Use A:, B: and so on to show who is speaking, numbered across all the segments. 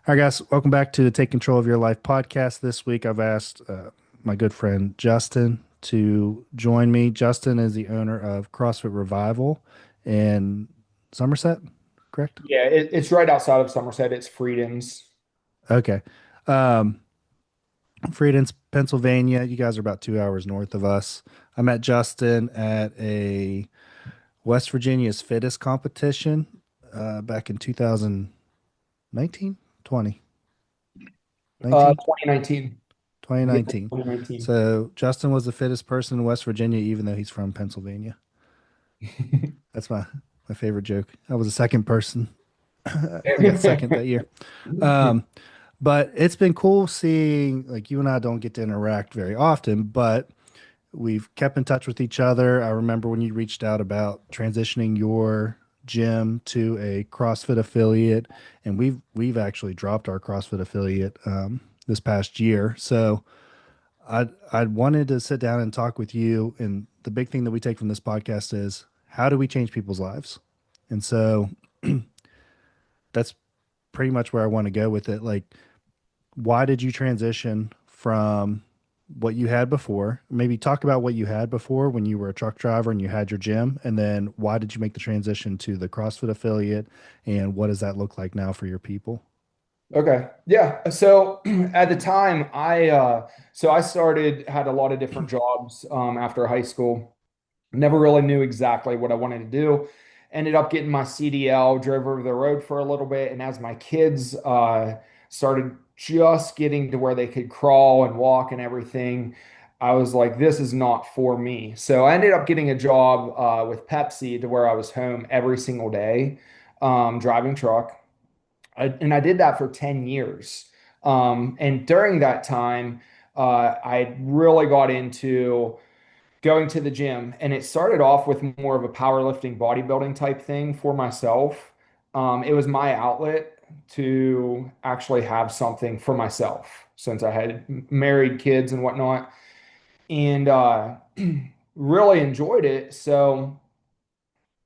A: All right, guys, welcome back to the Take Control of Your Life podcast. This week, I've asked my good friend Justin to join me. Justin is the owner of CrossFit Revival in Somerset, correct?
B: Yeah, it's right outside of Somerset. It's Freedom's.
A: Okay. Um, Freedom's, Pennsylvania. You guys are about 2 hours north of us. I met Justin at a West Virginia's fittest competition back in 2019, 20, 19.
B: 2019. Yeah,
A: 2019.
B: 2019.
A: So Justin was the fittest person in West Virginia, even though he's from Pennsylvania. That's my favorite joke. I was the second person. I got second that year. Um, but it's been cool seeing like you and I don't get to interact very often, but we've kept in touch with each other. I remember when you reached out about transitioning your gym to a CrossFit affiliate, and we've actually dropped our CrossFit affiliate this past year. So I wanted to sit down and talk with you. And the big thing that we take from this podcast is how do we change people's lives? And so that's pretty much where I want to go with it. Like, why did you transition from what you had before? Maybe talk about what you had before when you were a truck driver and you had your gym. And then why did you make the transition to the CrossFit affiliate? And what does that look like now for your people?
B: Okay. Yeah. So at the time, I started had a lot of different jobs after high school. Never really knew exactly what I wanted to do. Ended up getting my CDL, drove over the road for a little bit, and as my kids started just getting to where they could crawl and walk and everything, I was like, this is not for me. So I ended up getting a job with Pepsi to where I was home every single day, driving truck. And I did that for 10 years. And during that time, I really got into going to the gym, and it started off with more of a powerlifting bodybuilding type thing for myself. It was my outlet to actually have something for myself since I had married kids and whatnot, and really enjoyed it. So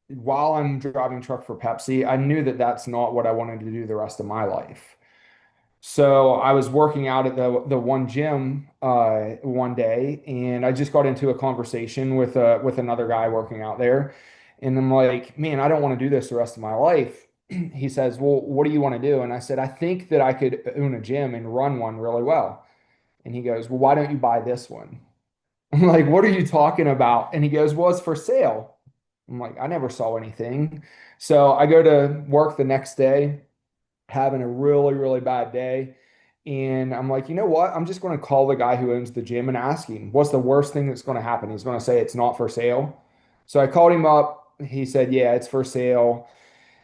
B: while I'm driving truck for Pepsi, I knew that that's not what I wanted to do the rest of my life. So I was working out at the one gym one day, and I just got into a conversation with another guy working out there, and I'm like, man, I don't want to do this the rest of my life. He says, well, what do you want to do? And I said, I think that I could own a gym and run one really well. And he goes, well, why don't you buy this one? I'm like, what are you talking about? And he goes, well, it's for sale. I'm like, I never saw anything. So I go to work the next day having a really, really bad day. And I'm like, you know what? I'm just going to call the guy who owns the gym and ask him, what's the worst thing that's going to happen? He's going to say it's not for sale. So I called him up. He said, yeah, it's for sale.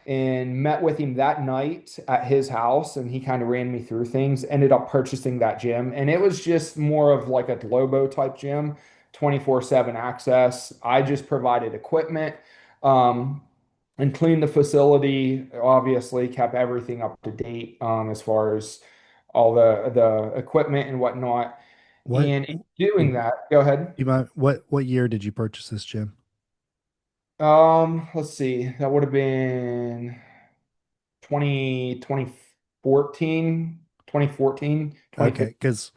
B: And met with him that night at his house. And he kind of ran me through things, ended up purchasing that gym. And it was just more of like a Globo type gym, 24/7 access. I just provided equipment. Um, and cleaned the facility, obviously kept everything up to date as far as all the equipment and whatnot.
A: What
B: And in doing that, go ahead.
A: you mind, what year did you purchase this gym?
B: Let's see, that would have been 2014, 2014,
A: Okay,
B: 2015.
A: because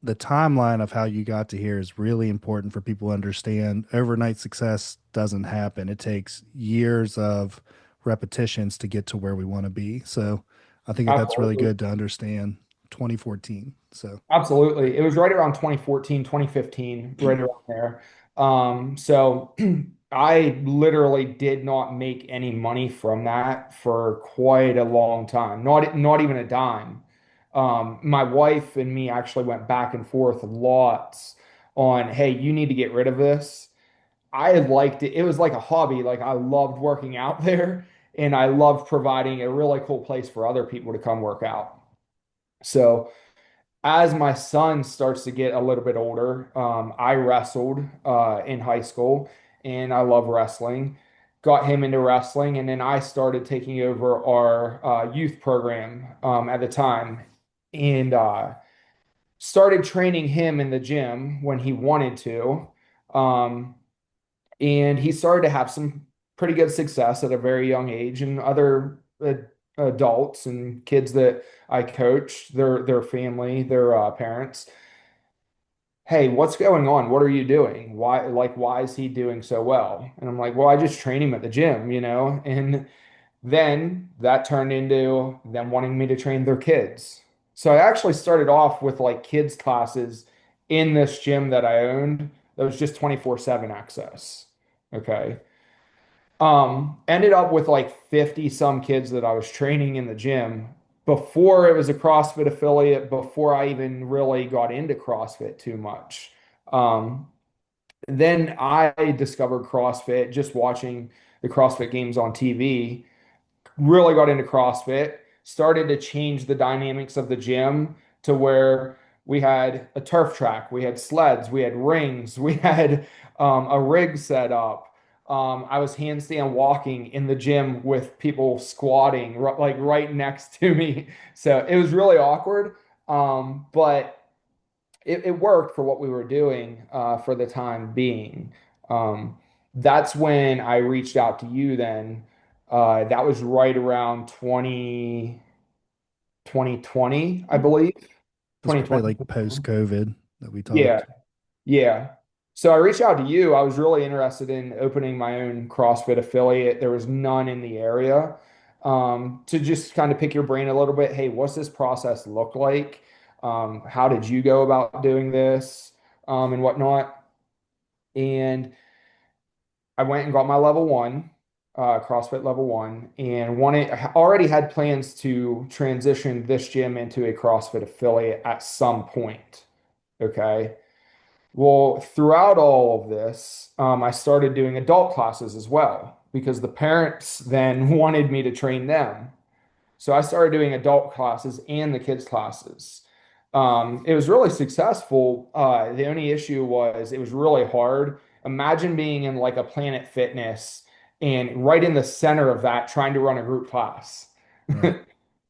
A: the timeline of how you got to here is really important for people to understand. Overnight success doesn't happen. It takes years of repetitions to get to where we want to be. So I think that that's really
B: Absolutely.
A: good to understand 2014. So
B: Absolutely. It was right around 2014, 2015, right around there. So I literally did not make any money from that for quite a long time. Not even a dime. My wife and me actually went back and forth lots on, hey, you need to get rid of this. I liked it. It was like a hobby. Like I loved working out there, and I loved providing a really cool place for other people to come work out. So as my son starts to get a little bit older, I wrestled in high school, and I love wrestling. Got him into wrestling, and then I started taking over our youth program at the time, and started training him in the gym when he wanted to. Um, and he started to have some pretty good success at a very young age, and other adults and kids that I coach, their family, their parents. Hey, what's going on? What are you doing? Why is he doing so well? And I'm like, well, I just train him at the gym, you know? And then that turned into them wanting me to train their kids. So I actually started off with like kids classes in this gym that I owned that was just 24/7 access. Okay. Ended up with like 50 some kids that I was training in the gym before it was a CrossFit affiliate, before I even really got into CrossFit too much. Um, then I discovered CrossFit just watching the CrossFit games on TV, really got into CrossFit, started to change the dynamics of the gym to where we had a turf track, we had sleds, we had rings, we had a rig set up. I was handstand walking in the gym with people squatting like right next to me. So it was really awkward, but it worked for what we were doing for the time being. Um, that's when I reached out to you then. That was right around 2020, I believe.
A: It's probably
B: 2020.
A: like post COVID that we
B: Yeah,
A: talked.
B: yeah. So I reached out to you. I was really interested in opening my own CrossFit affiliate. There was none in the area. To just kind of pick your brain a little bit. Hey, what's this process look like? How did you go about doing this, and whatnot? And I went and got my level one, CrossFit level one, and wanted I already had plans to transition this gym into a CrossFit affiliate at some point. Okay. Well, throughout all of this, I started doing adult classes as well because the parents then wanted me to train them. So I started doing adult classes and the kids classes. It was really successful. The only issue was it was really hard. Imagine being in like a Planet Fitness and right in the center of that, trying to run a group class.
A: Right.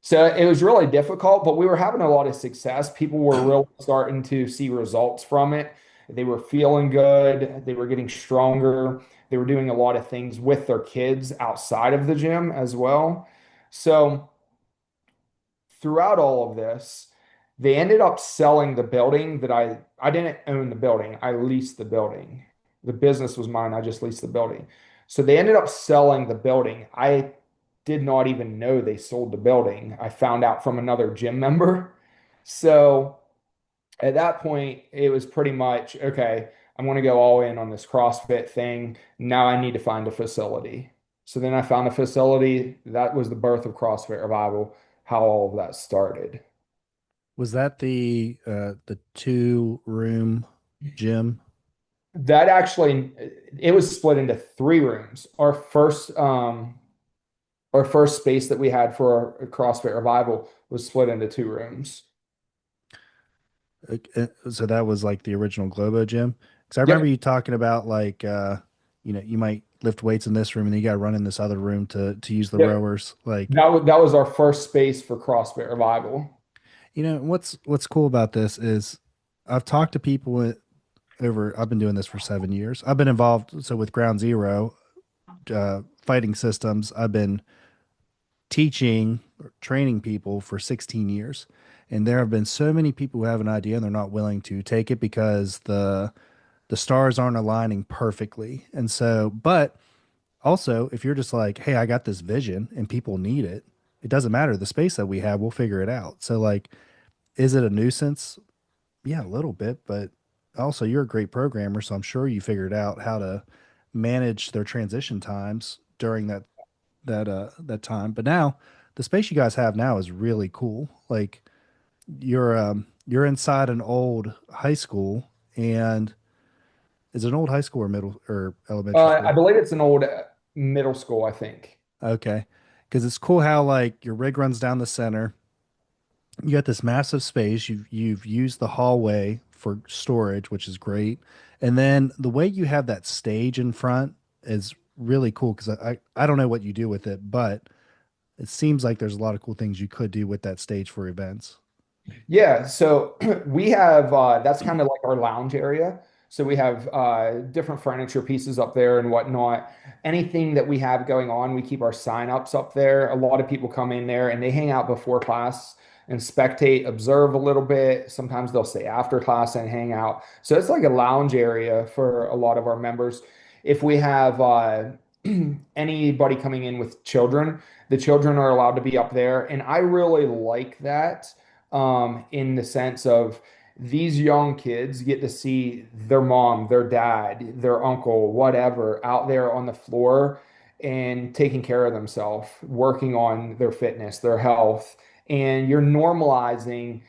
B: So it was really difficult, but we were having a lot of success. People were really starting to see results from it. They were feeling good. They were getting stronger. They were doing a lot of things with their kids outside of the gym as well. So throughout all of this, they ended up selling the building that I didn't own the building. I leased the building. The business was mine. I just leased the building. So they ended up selling the building. I did not even know they sold the building. I found out from another gym member. So at that point, it was pretty much, okay, I'm going to go all in on this CrossFit thing. Now I need to find a facility. So then I found a facility. That was the birth of CrossFit Revival, how all of that started.
A: Was that the 2 room gym?
B: That actually, it was split into 3 rooms. Our first space that we had for our CrossFit Revival was split into 2 rooms.
A: So that was like the original Globo gym. Because I remember
B: Yep.
A: you talking about like you might lift weights in this room and then you got to run in this other room to use the
B: Yep.
A: rowers. Like,
B: That was our first space for CrossFit Revival.
A: what's cool about this is I've talked to people over. I've been doing this for 7 years. I've been involved so with Ground Zero fighting systems. I've been teaching or training people for 16 years. And there have been so many people who have an idea and they're not willing to take it because the stars aren't aligning perfectly. And so, but also if you're just like, hey, I got this vision and people need it, it doesn't matter the space that we have, we'll figure it out. So like, is it a nuisance? Yeah, a little bit, but also you're a great programmer, so I'm sure you figured out how to manage their transition times during that time. But now the space you guys have now is really cool. Like you're inside an old high school, and is it an old high school or middle or elementary
B: I
A: school?
B: believe it's an old middle school, I think.
A: Okay. Because it's cool how like your rig runs down the center. You got this massive space. You've used the hallway for storage, which is great. And then the way you have that stage in front is really cool because I don't know what you do with it, but it seems like there's a lot of cool things you could do with that stage for events.
B: Yeah, so we have that's kind of like our lounge area. So we have different furniture pieces up there and whatnot. Anything that we have going on, we keep our sign-ups up there. A lot of people come in there and they hang out before class and spectate, observe a little bit. Sometimes they'll stay after class and hang out. So it's like a lounge area for a lot of our members. If we have anybody coming in with children, the children are allowed to be up there. And I really like that in the sense of these young kids get to see their mom, their dad, their uncle, whatever, out there on the floor and taking care of themselves, working on their fitness, their health. And you're normalizing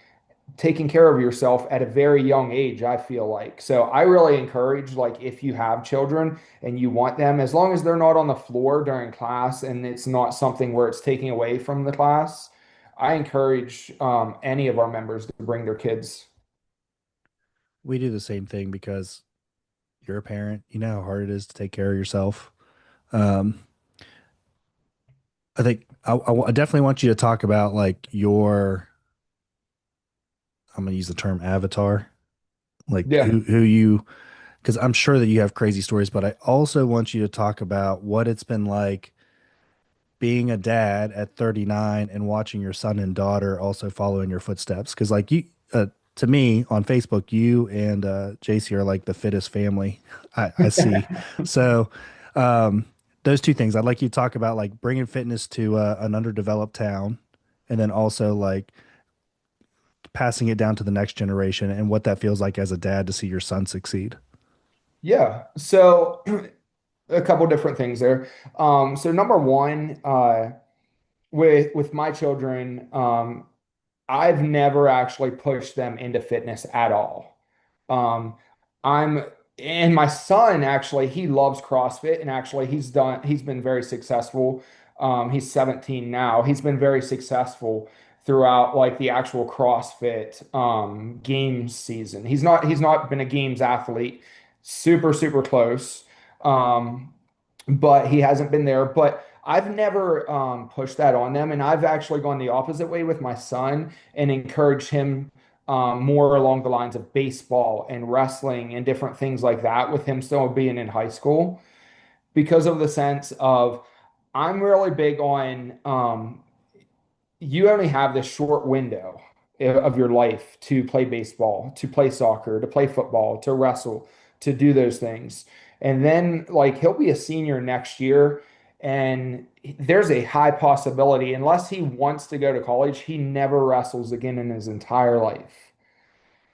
B: taking care of yourself at a very young age, I feel like. So I really encourage, like, if you have children and you want them, as long as they're not on the floor during class and it's not something where it's taking away from the class, I encourage any of our members to bring their kids.
A: We do the same thing because you're a parent. You know how hard it is to take care of yourself. Um, I think I definitely want you to talk about like your, I'm going to use the term avatar, like
B: Yeah.
A: who you, because I'm sure that you have crazy stories, but I also want you to talk about what it's been like being a dad at 39 and watching your son and daughter also follow in your footsteps. Because like to me on Facebook, you and JC are like the fittest family I see. So um, those two things, I'd like you to talk about like bringing fitness to an underdeveloped town, and then also like passing it down to the next generation and what that feels like as a dad to see your son succeed.
B: Yeah. So a couple different things there. So number one, with my children, I've never actually pushed them into fitness at all. Um, I'm and my son actually he loves CrossFit and actually he's been very successful. He's 17 now. He's been very successful throughout like the actual CrossFit games season. He's not been a games athlete, super close. Um, but he hasn't been there. But I've never pushed that on them, and I've actually gone the opposite way with my son and encouraged him more along the lines of baseball and wrestling and different things like that, with him still being in high school, because of the sense of I'm really big on you only have this short window of your life to play baseball, to play soccer, to play football, to wrestle, to do those things. And then, like, he'll be a senior next year, and there's a high possibility, unless he wants to go to college, he never wrestles again in his entire life.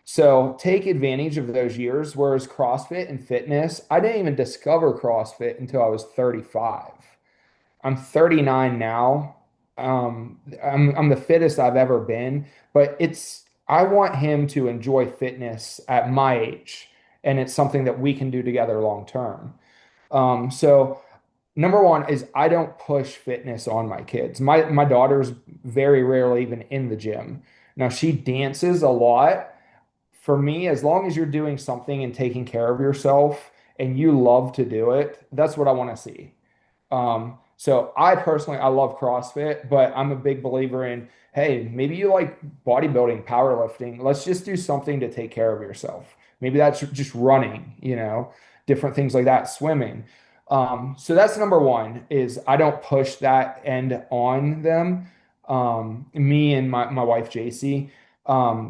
B: So take advantage of those years. Whereas CrossFit and fitness, I didn't even discover CrossFit until I was 35. I'm 39 now. I'm the fittest I've ever been, but I want him to enjoy fitness at my age, and it's something that we can do together long term. So number one is I don't push fitness on my kids. My daughter's very rarely even in the gym. Now she dances a lot. For me, as long as you're doing something and taking care of yourself and you love to do it, that's what I want to see. So I personally, I love CrossFit, but I'm a big believer in, hey, maybe you like bodybuilding, powerlifting. Let's just do something to take care of yourself. Maybe that's just running, different things like that, swimming. So that's number one is I don't push that end on them. Me and my wife, JC,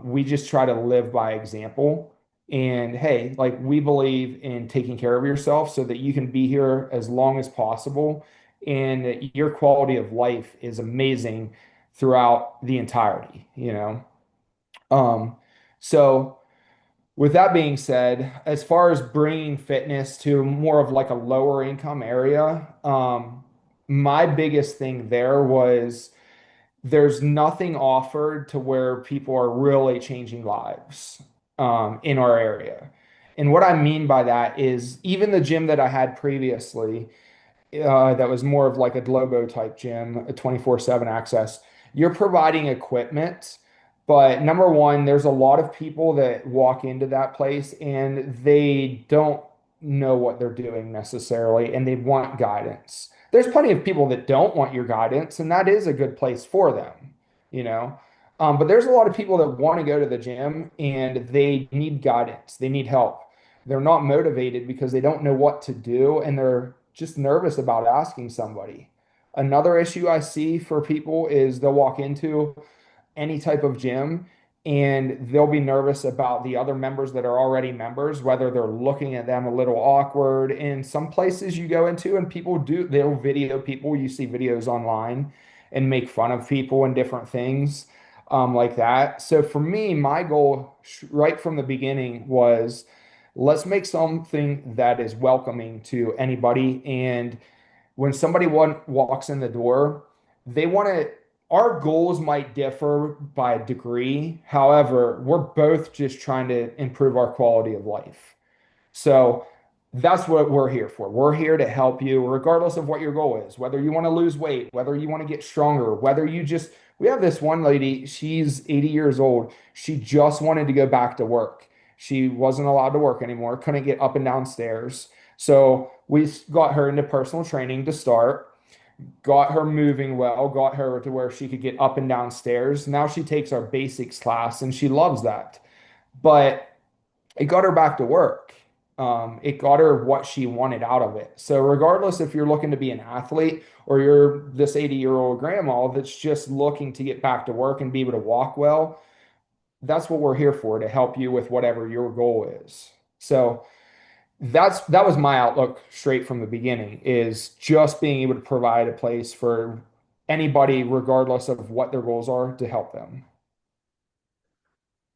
B: we just try to live by example. And hey, like we believe in taking care of yourself so that you can be here as long as possible and that your quality of life is amazing throughout the entirety. Um, so with that being said, as far as bringing fitness to more of like a lower income area, my biggest thing there was there's nothing offered to where people are really changing lives in our area. And what I mean by that is even the gym that I had previously, that was more of like a Globo type gym, a 24/7 access. You're providing equipment, but number one, there's a lot of people that walk into that place and they don't know what they're doing necessarily, and they want guidance. There's plenty of people that don't want your guidance, and that is a good place for them, you know. But there's a lot of people that want to go to the gym and they need guidance, they need help. they're not motivated because they don't know what to do and they're just nervous about asking somebody. Another issue I see for people is they'll walk into any type of gym and they'll be nervous about the other members that are already members, whether they're looking at them a little awkward. In some places you go into and people do, they'll video people, you see videos online and make fun of people and different things like that. So for me, my goal right from the beginning was let's make something that is welcoming to anybody. And when somebody walks in the door, they want to, our goals might differ by a degree. However, we're both just trying to improve our quality of life. So that's what we're here for. We're here to help you, regardless of what your goal is, whether you want to lose weight, whether you want to get stronger, whether you just, we have this one lady, she's 80 years old. She just wanted to go back to work. She wasn't allowed to work anymore, couldn't get up and down stairs. So we got her into personal training to start, got her moving well, got her to where she could get up and down stairs. Now she takes our basics class and she loves that. But it got her back to work. It got her what she wanted out of it. So regardless if you're looking to be an athlete or you're this 80-year-old grandma that's just looking to get back to work and be able to walk well, that's what we're here for, to help you with whatever your goal is. So that was my outlook straight from the beginning, is just being able to provide a place for anybody, regardless of what their goals are, to help them.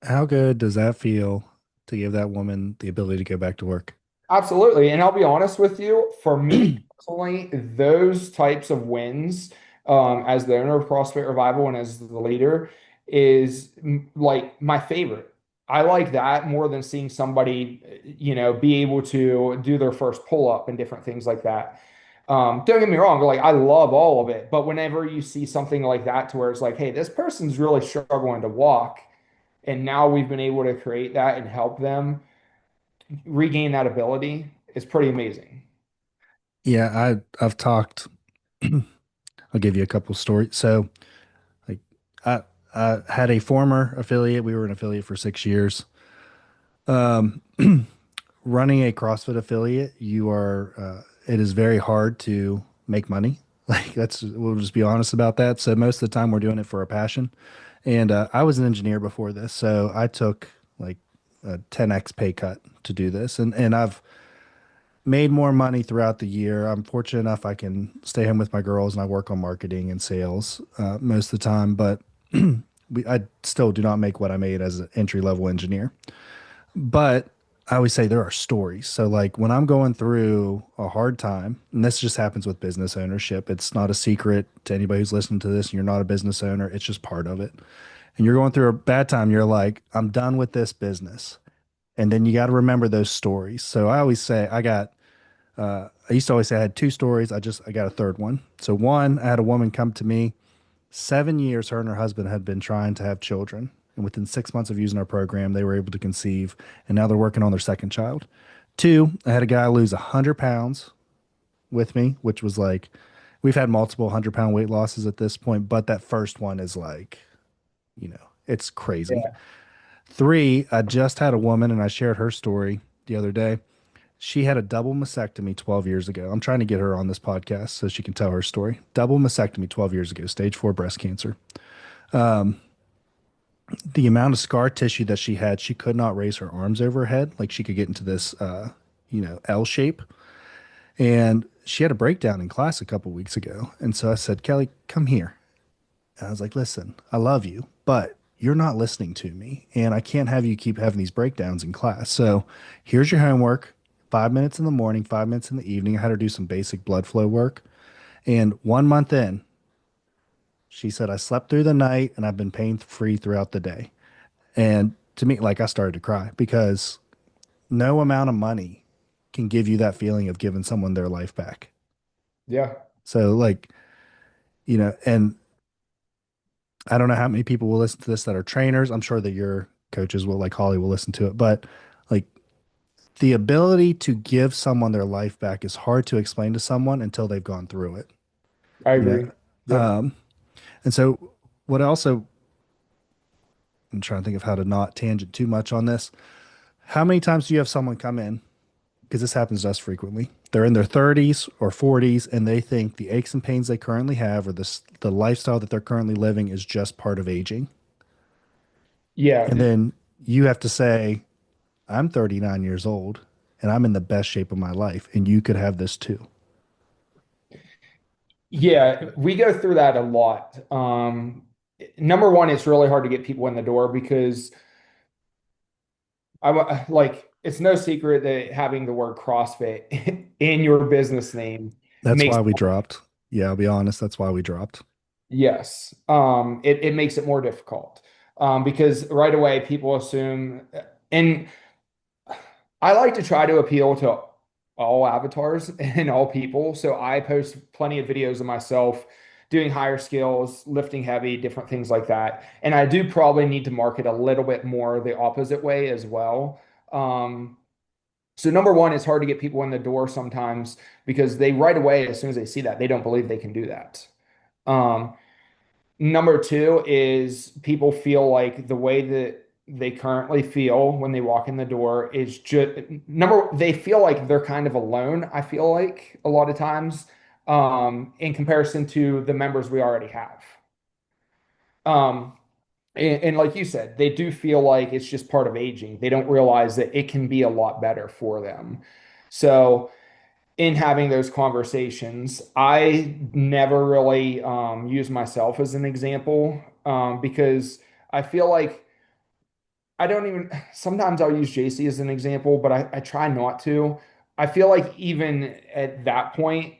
A: How good does that feel to give that woman the ability to go back to work?
B: Absolutely. And I'll be honest with you, for me personally, those types of wins, as the owner of CrossFit Revival and as the leader, is like my favorite. I like that more than seeing somebody, be able to do their first pull up and different things like that. Don't get me wrong, like I love all of it, but whenever you see something like that to where it's like, hey, this person's really struggling to walk, and now we've been able to create that and help them regain that ability is pretty amazing.
A: Yeah, I've talked. I'll give you a couple stories. So, like, I I had a former affiliate. We were an affiliate for 6 years. Um, Running a CrossFit affiliate, it is very hard to make money. Like we'll just be honest about that. So most of the time we're doing it for a passion. And I was an engineer before this, so I took like a 10x pay cut to do this, and I've made more money throughout the year. I'm fortunate enough I can stay home with my girls and I work on marketing and sales most of the time, but I still do not make what I made as an entry level engineer. But I always say there are stories. So like when I'm going through a hard time, and this just happens with business ownership, it's not a secret to anybody who's listening to this and you're not a business owner, it's just part of it. And you're going through a bad time, you're like, I'm done with this business. And then you got to remember those stories. So I always say I used to always say I had two stories. I got a third one. So one, I had a woman come to me. 7 years, her and her husband had been trying to have children. And within 6 months of using our program, they were able to conceive. And now they're working on their second child. Two, I had a guy lose 100 pounds with me, which was like, we've had multiple 100-pound weight losses at this point, but that first one is like, it's crazy.
B: Yeah.
A: Three, I just had a woman and I shared her story the other day. She had a double mastectomy 12 years ago. I'm trying to get her on this podcast so she can tell her story. Double mastectomy 12 years ago, stage 4 breast cancer. The amount of scar tissue that she had, she could not raise her arms over her head. Like she could get into this, L shape. And she had a breakdown in class a couple weeks ago. And so I said, Kelly, come here. And I was like, listen, I love you, but you're not listening to me. And I can't have you keep having these breakdowns in class. So here's your homework, 5 minutes in the morning, 5 minutes in the evening. I had her do some basic blood flow work. And 1 month in, she said, I slept through the night and I've been pain free throughout the day. And to me, like I started to cry because no amount of money can give you that feeling of giving someone their life back.
B: Yeah,
A: So, like, and I don't know how many people will listen to this that are trainers. I'm sure that your coaches will, like Holly, will listen to it. But like the ability to give someone their life back is hard to explain to someone until they've gone through it.
B: I
A: You know,
B: agree. Yep.
A: and so what also I'm trying to think of how to not tangent too much on this. How many times do you have someone come in? Because this happens to us frequently. They're in their 30s or 40s and they think the aches and pains they currently have or the lifestyle that they're currently living is just part of aging.
B: Yeah.
A: And then you have to say, I'm 39 years old and I'm in the best shape of my life, and you could have this too.
B: Yeah, we go through that a lot. Number one, it's really hard to get people in the door because like it's no secret that having the word CrossFit in your business name
A: That's
B: makes
A: why we dropped. Yeah, I'll be honest. That's why we dropped.
B: yes, it makes it more difficult because right away people assume, and I like to try to appeal to all avatars and all people. So I post plenty of videos of myself doing higher skills, lifting heavy, different things like that. And I do probably need to market a little bit more the opposite way as well. Um, so number one, it's hard to get people in the door sometimes because they right away, as soon as they see that, they don't believe they can do that. Um, Number two is people feel like the way that they currently feel when they walk in the door is just they feel like they're kind of alone, I feel like a lot of times, in comparison to the members we already have. Um, and like you said, they do feel like it's just part of aging. They don't realize that it can be a lot better for them. So in having those conversations, I never really use myself as an example because I feel like I don't even, sometimes I'll use JC as an example, but I try not to. I feel like even at that point,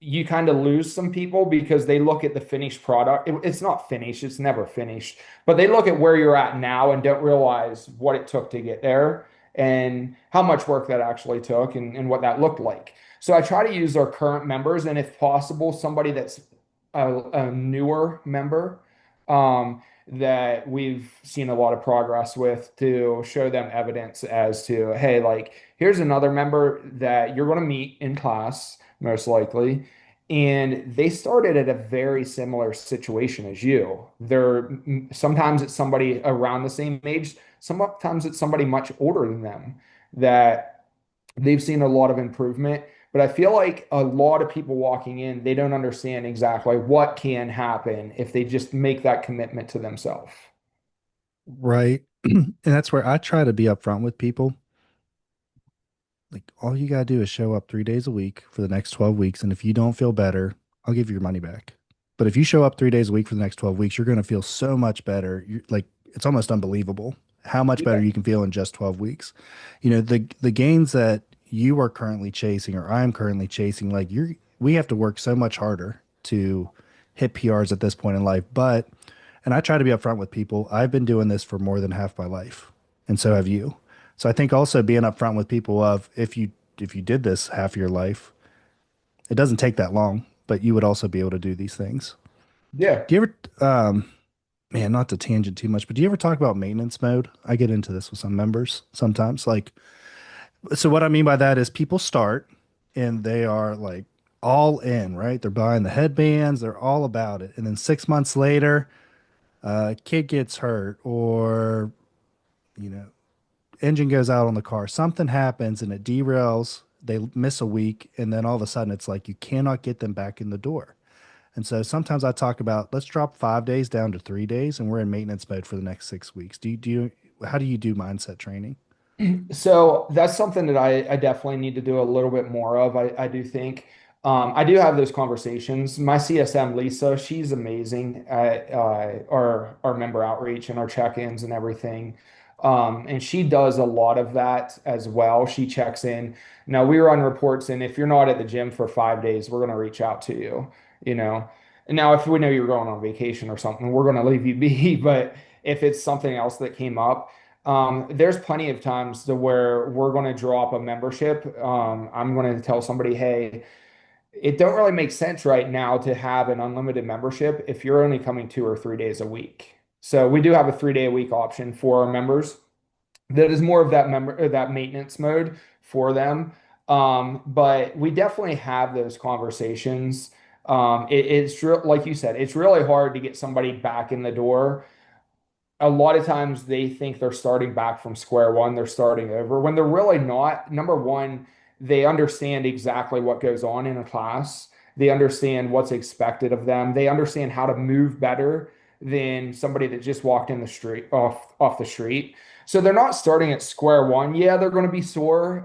B: you kind of lose some people because they look at the finished product. It's not finished, it's never finished, but they look at where you're at now and don't realize what it took to get there and how much work that actually took and what that looked like. So I try to use our current members and if possible, somebody that's a newer member. That we've seen a lot of progress with to show them evidence as to, hey, like, here's another member that you're going to meet in class, most likely. And they started at a very similar situation as you. Sometimes it's somebody around the same age, sometimes it's somebody much older than them that they've seen a lot of improvement. But I feel like a lot of people walking in, they don't understand exactly what can happen if they just make that commitment to themselves.
A: Right. And that's where I try to be upfront with people. Like, all you gotta do is show up 3 days a week for the next 12 weeks. And if you don't feel better, I'll give you your money back. But if you show up 3 days a week for the next 12 weeks, you're gonna feel so much better. Like, it's almost unbelievable how much better
B: Yeah.
A: you can feel in just 12 weeks. The gains that you are currently chasing or I'm currently chasing, like we have to work so much harder to hit PRs at this point in life. But and I try to be upfront with people. I've been doing this for more than half my life, and so have you. So I think also being upfront with people of if you did this half your life, it doesn't take that long, but you would also be able to do these things.
B: Yeah.
A: Do you ever, man, not to tangent too much, but do you ever talk about maintenance mode? I get into this with some members sometimes. Like, so what I mean by that is people start and they are like all in, right? They're buying the headbands, they're all about it. And then 6 months later, kid gets hurt or, you know, engine goes out on the car, something happens and it derails. They miss a week, and then all of a sudden it's like you cannot get them back in the door. And so sometimes I talk about let's drop 5 days down to 3 days, and we're in maintenance mode for the next 6 weeks. How do you do mindset training?
B: So that's something that I definitely need to do a little bit more of. I do think I do have those conversations. My CSM, Lisa, she's amazing at our member outreach and our check-ins and everything. And she does a lot of that as well. She checks in. Now we run reports, and if you're not at the gym for 5 days, we're going to reach out to you, you know. And now if we know you're going on vacation or something, we're going to leave you be. But if it's something else that came up, there's plenty of times to where we're going to drop a membership. I'm going to tell somebody, hey, it don't really make sense right now to have an unlimited membership if you're only coming 2 or 3 days a week. So we do have a 3 day a week option for our members that is more of that that maintenance mode for them. But we definitely have those conversations. Like you said, it's really hard to get somebody back in the door a lot of times they think they're starting back from square one, they're starting over when they're really not. Number one, they understand exactly what goes on in a class. They understand what's expected of them. They understand how to move better than somebody that just walked in the street off the street. So they're not starting at square one. Yeah, they're going to be sore,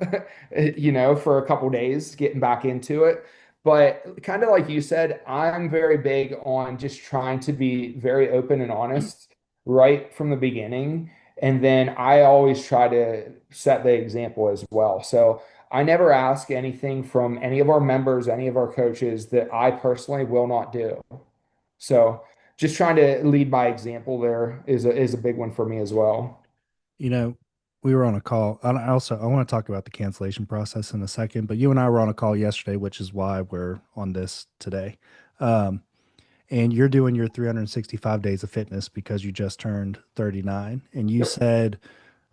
B: for a couple days getting back into it. But kind of like you said, I'm very big on just trying to be very open and honest right from the beginning. And then I always try to set the example as well. So I never ask anything from any of our members, any of our coaches that I personally will not do. So just trying to lead by example there is a big one for me as well.
A: You know, we were on a call. I want to talk about the cancellation process in a second, but you and I were on a call yesterday, which is why we're on this today. Um, and you're doing your 365 days of fitness because you just turned 39. And you
B: Yep.
A: said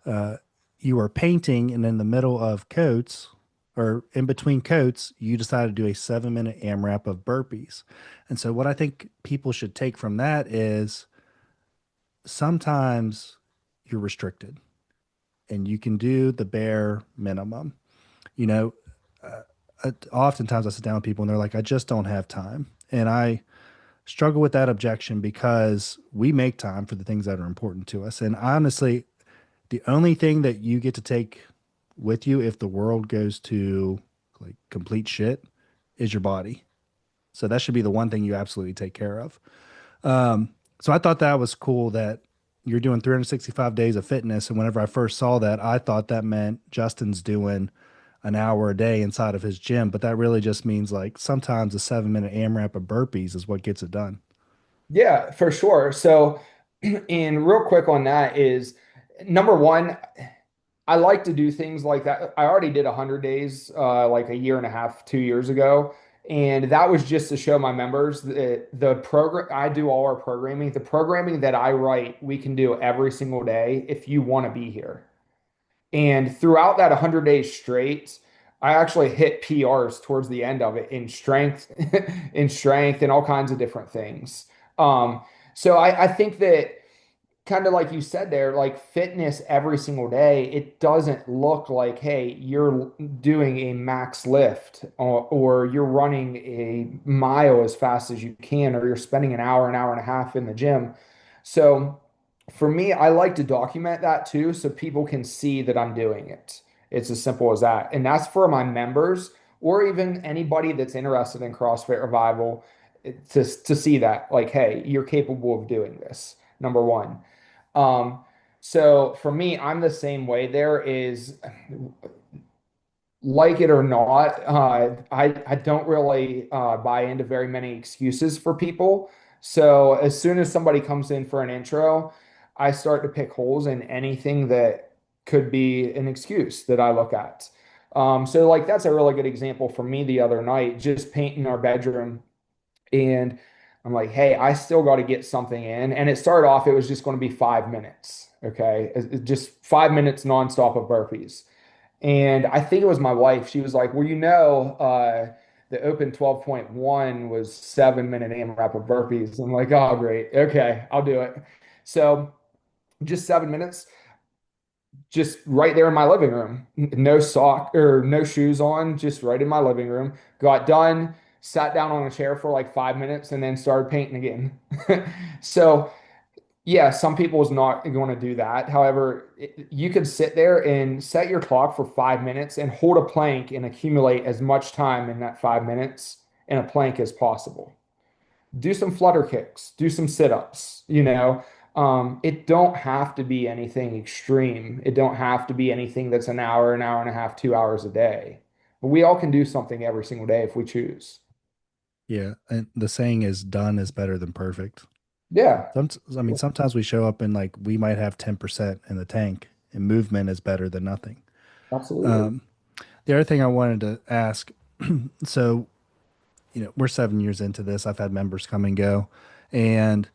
A: uh, you were painting, and in the middle of coats or in between coats, you decided to do a 7 minute AMRAP of burpees. And so, what I think people should take from that is sometimes you're restricted and you can do the bare minimum. You know, oftentimes I sit down with people and they're like, I just don't have time. And I struggle with that objection because we make time for the things that are important to us. And honestly, the only thing that you get to take with you if the world goes to like complete shit is your body. So that should be the one thing you absolutely take care of. So I thought that was cool that you're doing 365 days of fitness. And whenever I first saw that, I thought that meant Justin's doing an hour a day inside of his gym. But that really just means like sometimes a 7 minute AMRAP of burpees is what gets it done.
B: Yeah, for sure. So, and real quick on that is number one, I like to do things like that. I already did 100 days like a year and a half, 2 years ago. And that was just to show my members that the program, I do all our programming. The programming that I write, we can do every single day if you want to be here. And throughout that 100 days straight, I actually hit PRs towards the end of it in strength, in strength, and all kinds of different things. Um, so I think that kind of like you said there, like fitness every single day, it doesn't look like, hey, you're doing a max lift or you're running a mile as fast as you can, or you're spending an hour and a half in the gym. So for me, I like to document that too, so people can see that I'm doing it. It's as simple as that. And that's for my members or even anybody that's interested in CrossFit Revival to see that, like, hey, you're capable of doing this, number one. Um, so for me, I'm the same way. There is, like it or not, I don't really buy into very many excuses for people. So as soon as somebody comes in for an intro, I start to pick holes in anything that could be an excuse that I look at. So like that's a really good example for me the other night, just painting our bedroom. And I'm like, hey, I still got to get something in. And it started off, it was just going to be 5 minutes. Okay. Just 5 minutes nonstop of burpees. And I think it was my wife. She was like, well, the open 12.1 was 7 minute AMRAP of burpees. I'm like, oh, great. Okay. I'll do it. So just 7 minutes, just right there in my living room. No sock or no shoes on, just right in my living room. Got done, sat down on a chair for like 5 minutes, and then started painting again. So, yeah, some people is not going to do that. However, you could sit there and set your clock for 5 minutes and hold a plank and accumulate as much time in that 5 minutes in a plank as possible. Do some flutter kicks, do some sit-ups. It don't have to be anything extreme. It don't have to be anything that's an hour and a half, 2 hours a day. But we all can do something every single day if we choose.
A: Yeah. And the saying is done is better than perfect.
B: Yeah,
A: I mean, sometimes we show up and like we might have 10% in the tank and movement is better than nothing.
B: absolutely.
A: Um, the other thing I wanted to ask, so, we're 7 years into this. I've had members come and go. And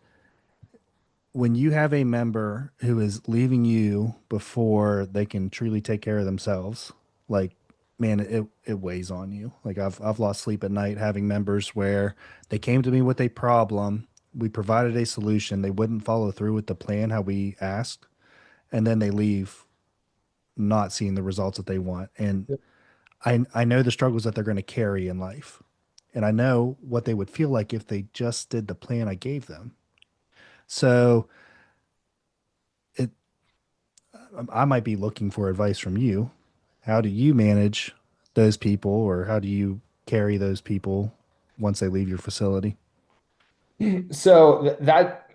A: when you have a member who is leaving you before they can truly take care of themselves, like, man, it weighs on you. Like I've lost sleep at night having members where they came to me with a problem we provided a solution. They wouldn't follow through with the plan how we asked, and then they leave not seeing the results that they want. And I know the struggles that they're going to carry in life. And I know what they would feel like if they just did the plan I gave them. So it I might be looking for advice from you. How do you manage those people, or how do you carry those people once they leave your facility?
B: So that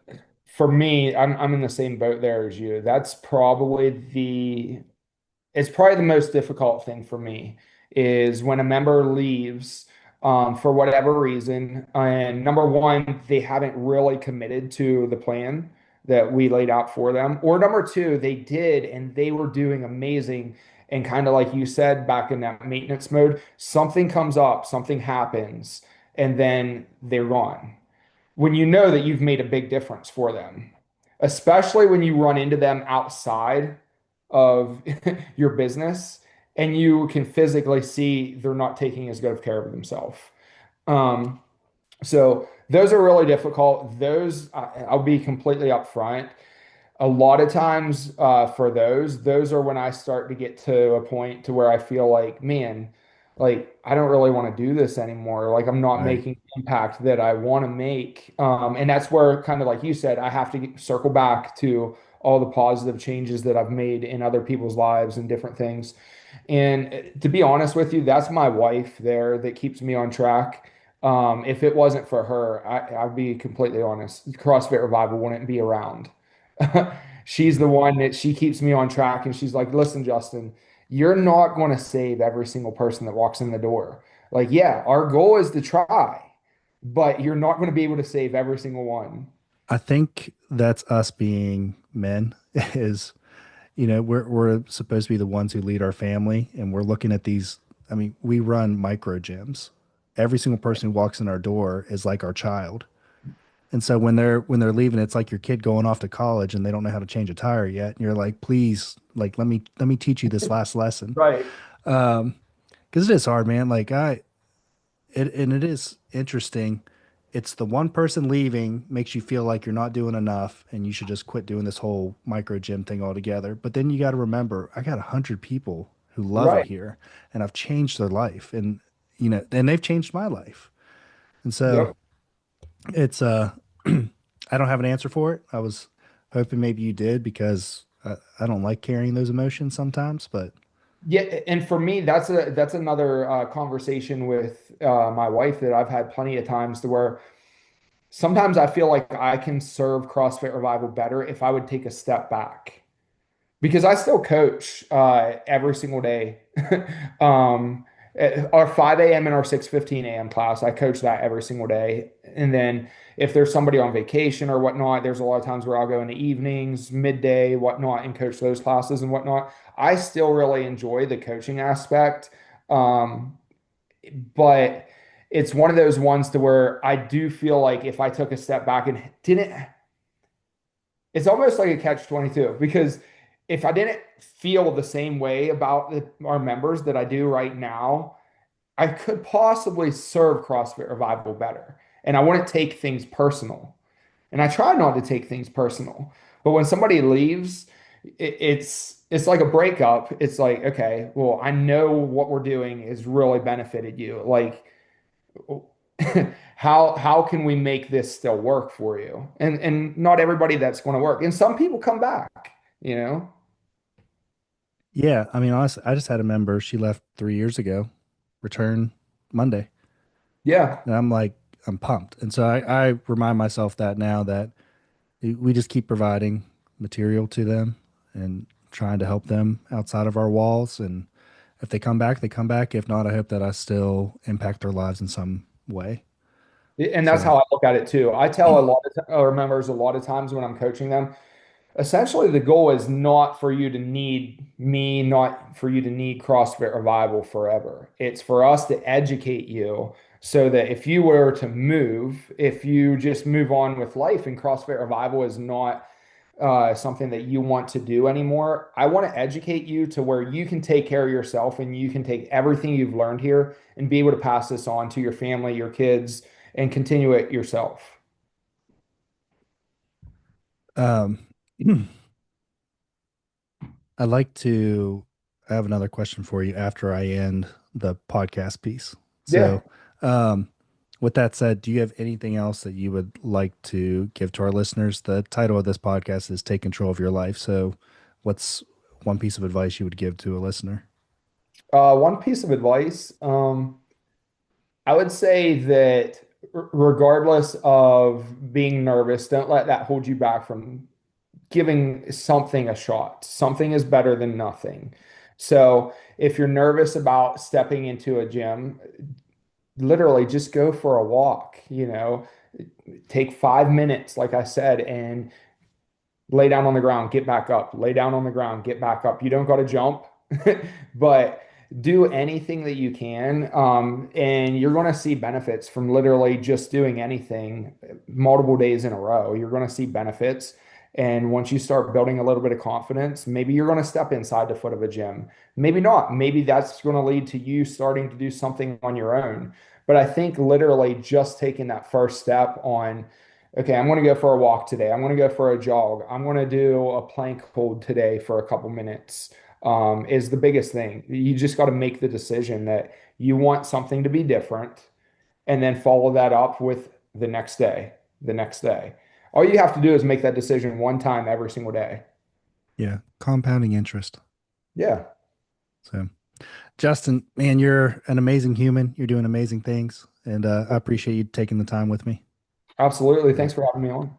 B: for me, I'm in the same boat there as you. That's probably it's probably the most difficult thing for me is when a member leaves for whatever reason. And number one, they haven't really committed to the plan that we laid out for them. Or number two, they did and they were doing amazing. And kind of like you said, back in that maintenance mode, something comes up, something happens, and then they're gone when you know that you've made a big difference for them, especially when you run into them outside of your business and you can physically see they're not taking as good of care of themselves. Um, so those are really difficult. I'll be completely upfront. A lot of times for those are when I start to get to a point to where I feel like, man, like I don't really want to do this anymore. Like I'm not
A: Right.
B: making the impact that I want to make. And that's where kind of like you said, I have to circle back to all the positive changes that I've made in other people's lives and different things. And to be honest with you, that's my wife there that keeps me on track. If it wasn't for her, I'd be completely honest, CrossFit Revival wouldn't be around. She's the one that she keeps me on track, and she's like, listen, Justin, you're not going to save every single person that walks in the door. Like, yeah, our goal is to try, but you're not going to be able to save every single one.
A: I think that's us being men is, we're supposed to be the ones who lead our family, and we're looking at these. I mean, we run micro gyms. Every single person who walks in our door is like our child. And so when they're leaving, it's like your kid going off to college and they don't know how to change a tire yet. And you're like, please, like let me teach you this last lesson.
B: Right.
A: Because it is hard, man. Like and it is interesting. It's the one person leaving makes you feel like you're not doing enough and you should just quit doing this whole micro gym thing altogether. But then you got to remember, I got 100 people who love it
B: Right.
A: here and I've changed their life, and and they've changed my life. And so
B: Yep.
A: it's I don't have an answer for it. I was hoping maybe you did, because I don't like carrying those emotions sometimes, but
B: Yeah, and for me, that's another conversation with my wife that I've had plenty of times to where sometimes I feel like I can serve CrossFit Revival better if I would take a step back because I still coach every single day. Our 5 a.m. and our 6:15 a.m. class, I coach that every single day. And then if there's somebody on vacation or whatnot, there's a lot of times where I'll go in the evenings, midday, whatnot, and coach those classes and whatnot. I still really enjoy the coaching aspect. Um, but it's one of those ones to where I do feel like if I took a step back and didn't, it's almost like a catch 22 because if I didn't feel the same way about our members that I do right now, I could possibly serve CrossFit Revival better. And I wouldn't take things personal. And I try not to take things personal. But when somebody leaves, it's like a breakup. It's like, okay, well, I know what we're doing has really benefited you. Like, how can we make this still work for you? And not everybody that's going to work. And some people come back, you know?
A: yeah, I mean, honestly, I just had a member. She left 3 years ago, return Monday,
B: Yeah.
A: and I'm like, I'm pumped. And so I remind myself that now that we just keep providing material to them and trying to help them outside of our walls. And if they come back, they come back. If not, I hope that I still impact their lives in some way.
B: And that's
A: So
B: how I look at it too. I tell a lot of our members a lot of times when I'm coaching them, essentially the goal is not for you to need me, not for you to need CrossFit Revival forever. It's for us to educate you so that if you were to move, if you just move on with life and CrossFit Revival is not something that you want to do anymore, I want to educate you to where you can take care of yourself and you can take everything you've learned here and be able to pass this on to your family, your kids, and continue it yourself.
A: Um, I'd like to I have another question for you after I end the podcast piece.
B: Yeah.
A: So, um, with that said, do you have anything else that you would like to give to our listeners? The title of this podcast is Take Control of Your Life. So, what's one piece of advice you would give to a listener?
B: One piece of advice, I would say that regardless of being nervous, don't let that hold you back from giving something a shot. Something is better than nothing. So if you're nervous about stepping into a gym, literally just go for a walk, take 5 minutes, like I said, and lay down on the ground, get back up, lay down on the ground, get back up. You don't got to jump, but do anything that you can. And you're going to see benefits from literally just doing anything multiple days in a row. You're going to see benefits. And once you start building a little bit of confidence, maybe you're going to step inside the foot of a gym. Maybe not. Maybe that's going to lead to you starting to do something on your own. But I think literally just taking that first step on, okay, I'm going to go for a walk today. I'm going to go for a jog. I'm going to do a plank hold today for a couple minutes, is the biggest thing. You just got to make the decision that you want something to be different and then follow that up with the next day, the next day. All you have to do is make that decision one time every single day.
A: Yeah, compounding interest.
B: Yeah,
A: So, Justin, man, you're an amazing human. You're doing amazing things, and I appreciate you taking the time with me.
B: absolutely.
A: So,
B: Thanks for having me on.